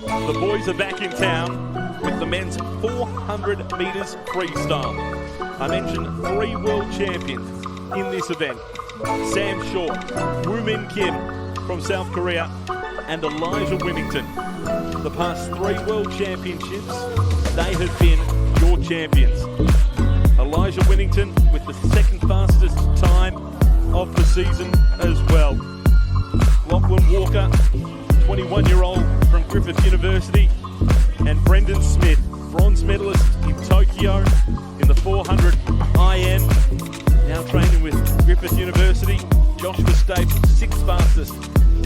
The boys are back in town with the men's 400 metres freestyle. I mentioned 3 world champions in this event. Sam Short, Woo Min Kim from South Korea, and Elijah Winnington. The past 3 world championships, they have been your champions. Elijah Winnington with the second fastest time of the season as well. Lachlan Walker, 21-year-old from Griffith University, and Brendan Smith, bronze medalist in Tokyo in the 400 IN, now training with Griffith University. Joshua Staples, 6th fastest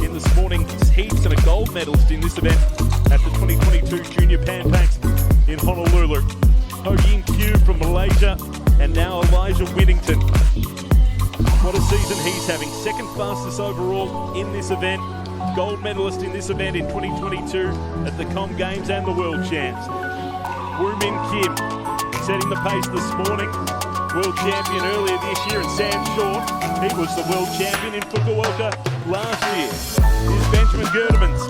in this morning's heats and a gold medalist in this event at the 2022 Junior Pan Pacs in Honolulu. Ho Yin Kyu from Malaysia, and now Elijah Winnington. What a season he's having. 2nd fastest overall in this event. Gold medalist in this event in 2022 at the Com Games and the World Champs. Woo Min Kim setting the pace this morning. World champion earlier this year, and Sam Short, he was the world champion in Fukuoka last year. Here's Benjamin Gerdemans,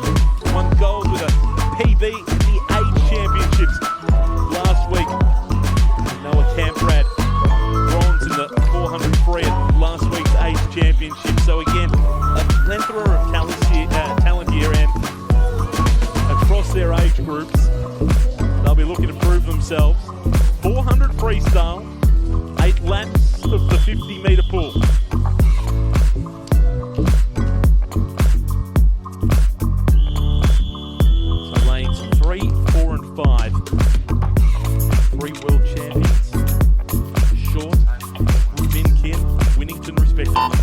won gold with a PB at the age championships last week. Noah Camprad, bronze in the 400 free at last week's age championship. So again, a plethora of talent here, and across their age groups, they'll be looking to prove themselves. 400 freestyle, 8 laps of the 50-metre pool. So lanes 3, 4 and 5. 3 world champions. Short, Woo Min Kim, Winnington respectively.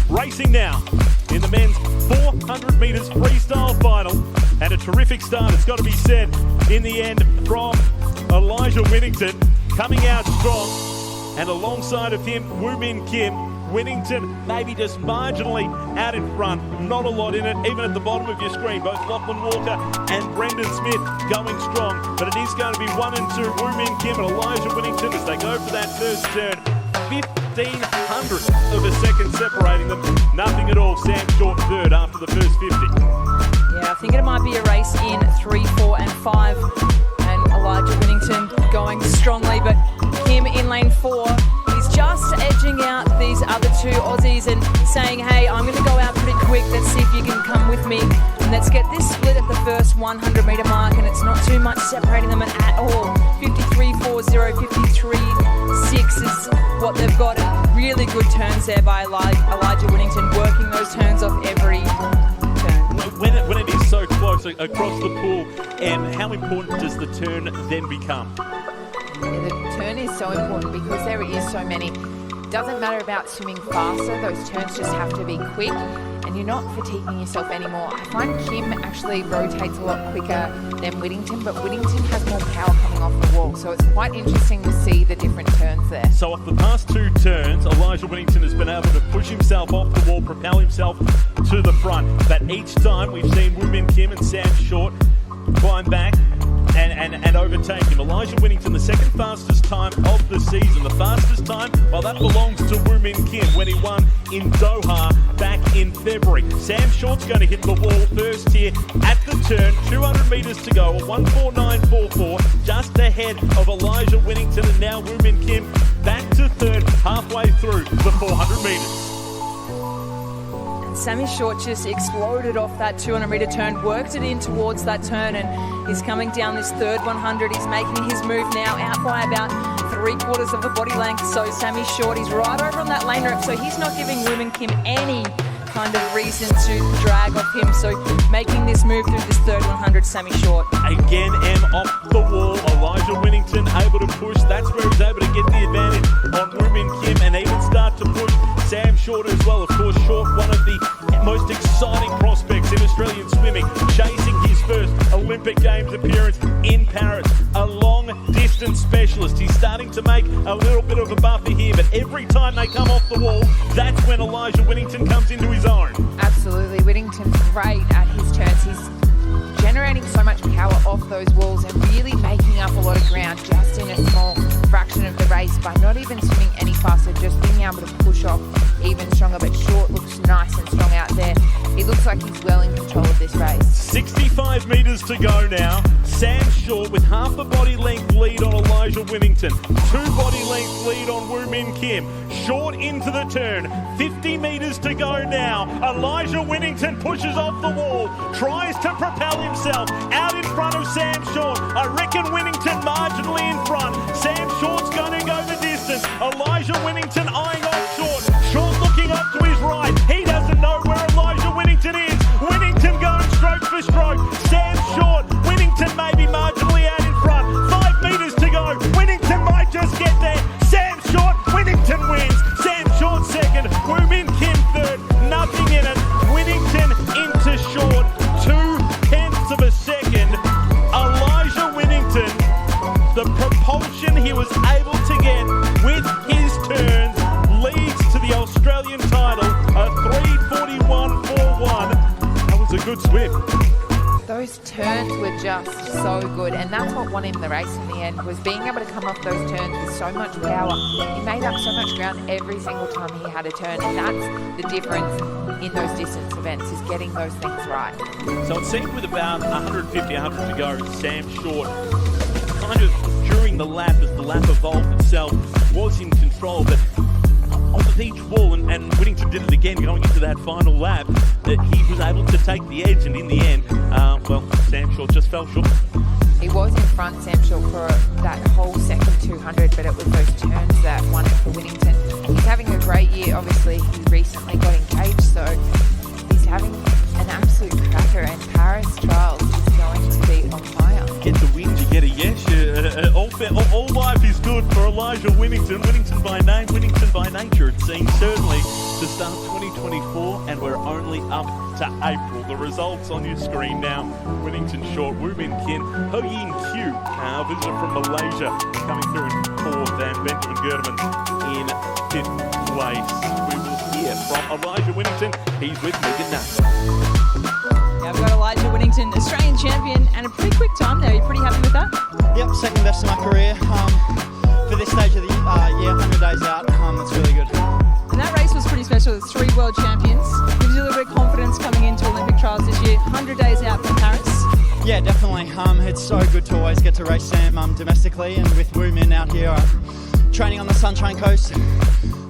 Racing now in the men's 400 metres freestyle final. And a terrific start, it's got to be said, in the end from Elijah Winnington, coming out strong, and alongside of him, Woo Min Kim. Winnington maybe just marginally out in front, not a lot in it, even at the bottom of your screen. Both Lachlan Walker and Brendan Smith going strong, but it is going to be 1 and 2, Woo Min Kim and Elijah Winnington as they go for that first turn. 0.15 of a second separating them, nothing at all. Sam Short 3rd after the first 50. Yeah, I think it might be a race in 3, 4 and 5. Elijah Winnington going strongly, but Kim in lane 4 is just edging out these other 2 Aussies and saying, hey, I'm going to go out pretty quick. Let's see if you can come with me. And let's get this split at the first 100-metre mark, and it's not too much separating them at all. 53.40, 53.6 is what they've got. Really good turns there by Elijah Winnington, working those turns off every turn. When it is so close across the pool, and how important does the turn then become? Yeah, the turn is so important because there is so many. It doesn't matter about swimming faster, those turns just have to be quick and you're not fatiguing yourself anymore. I find Kim actually rotates a lot quicker than Winnington, but Winnington has more power coming off the wall, so it's quite interesting to see the different turns there. So off the past 2 turns, Elijah Winnington has been able to push himself off the wall, propel himself to the front. But each time we've seen Woo Min Kim and Sam Short climb back and overtake him. Elijah Winnington, the 2nd fastest time of the season. The fastest time, well, that belongs to Woo Min Kim when he won in Doha back in February. Sam Short's going to hit the wall first here at the turn. 200 metres to go, a 1:49.44, just ahead of Elijah Winnington, and now Woo Min Kim back to 3rd, halfway through the 400 metres. Sammy Short just exploded off that 200-metre turn, worked it in towards that turn, and he's coming down this 3rd 100. He's making his move now, out by about 3/4 of a body length. So Sammy Short, he's right over on that lane rep, so he's not giving Woo Min Kim any kind of reason to drag off him. So making this move through this 3rd 100, Sammy Short. Again, off the wall, Elijah Winnington able to push. That's where he's able to get the advantage on Woo Min Kim and even start to push Sam Short as well. Of course, Short, one of the most exciting prospects in Australian swimming, chasing his first Olympic Games appearance in Paris. A long-distance specialist. He's starting to make a little bit of a buffer here, but every time they come off the wall, that's when Elijah Winnington comes into his own. Absolutely. Winnington's great at his turns. He's generating so much power off those walls and really making up a lot of ground just in a small fraction of the race by not even swimming any faster, just being able to push off even stronger. But Short looks nice and strong out there. He looks like he's well in control of this race. 65 metres to go now. Sam Short with half a body length lead on Elijah Winnington. 2 body length lead on Woo Min Kim. Short into the turn. 50 metres to go now. Elijah Winnington pushes off the wall. Tries to propel himself out in front of Sam Short. I reckon Winnington marginally in front. Sam Short's going to go the distance. Elijah Winnington eyeing off Short. Short looking up to his right. He doesn't know where Elijah Winnington is. Winnington going stroke for stroke. Sam Short. Winnington may be marginally out in front. 5 metres to go. Winnington might just get there. Sam Short. Winnington wins. Sam Short second. Woo Min Kim third. Nothing in it. Winnington into Short. 0.2 of a second. Elijah Winnington. The propulsion he was able to get with his turns leads to the Australian title at 3:41.41. That was a good swim. Those turns were just so good, and that's what won him the race in the end, was being able to come off those turns with so much power. He made up so much ground every single time he had a turn, and that's the difference in those distance events, is getting those things right. So it seemed with about 150, 100 to go, Sam Short kind of during the lap, as the lap evolved itself, was in control, but off each wall, and Winnington did it again going into that final lap, that he was able to take the edge, and in the end, well, Sam Short just fell short. He was in front, Sam Short, for that whole second 200, but it was those turns that won it for Winnington. He's having a great year, obviously. He recently got engaged, so he's having an absolute cracker, and Paris Trials is going to be on fire. Get the win, you get a yes. All life is good for Elijah Winnington. Winnington by name, Winnington by nature, it seems, certainly to start 2024, and we're only up to April. The results on your screen now. Winnington Short, Woo Min Kim, Ho Yin Q, a visitor from Malaysia, coming through in 4th, and Benjamin Gerdeman in 5th place. We will hear from Elijah Winnington. He's with Megan Nutt. Yeah, we've got Elijah Winnington, Australian champion, and a pretty quick time there. Are you pretty happy with that? Yep, second best of my career. For this stage of the year, 100 days out, that's really good. And that race was pretty special. There's 3 world champions. Gives you a little bit of confidence coming into Olympic trials this year. 100 days out from Paris. Yeah, definitely. It's so good to always get to race Sam domestically, and with Woo Min out here training on the Sunshine Coast.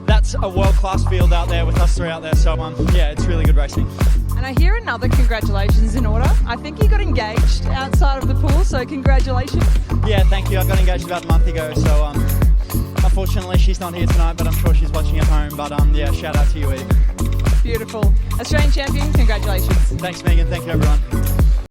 That's a world-class field out there with us 3 out there. So yeah, it's really good racing. And I hear another congratulations in order. I think you got engaged outside of the pool, so congratulations. Yeah, thank you. I got engaged about a month ago, so unfortunately she's not here tonight, but I'm sure she's watching at home. But yeah, shout out to you, Eve. Beautiful. Australian champion, congratulations. Thanks, Megan. Thank you, everyone.